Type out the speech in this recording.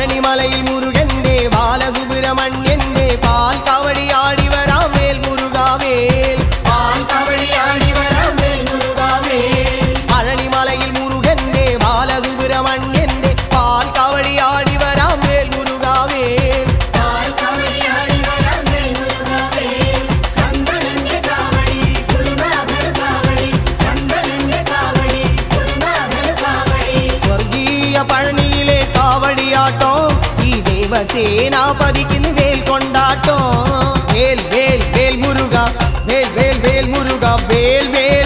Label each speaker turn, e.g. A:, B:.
A: പഴനിമലയിൽ മുരുകന്റെ ബാലസുബ്രഹ്മണ്യന്റെ പാൽ കവടിയാടി വരാം വേൽ മുരുകാവേൽ പാൽ കവടിയാടി വരാം വേൽ മുരുകാവേൽ പഴനിമലയിൽ മുരുകന്റെ ബാലസുബ്രഹ്മണ്യന്റെ പാൽ കവടിയാടി വരാം വേൽ മുരുകാവേൽ പാൽ കവടിയാടി വരാം വേൽ മുരുകാവേൽ സന്തനന്റെ കാവടി ഗുരുനാഥർ കാവടി സന്തനന്റെ കാവടി ഗുരുനാഥർ കാവടി സ്വർഗീയ പഴനിയിലെ കാവടിയാട്ടോ ഈ ദേവസേനാപതിക്ക് വേൽ കൊണ്ടാട്ടോ വേൽ വേൽ വേൽ മുരുക വേൽ വേൽ വേൽ മുരുക വേൽ വേൽ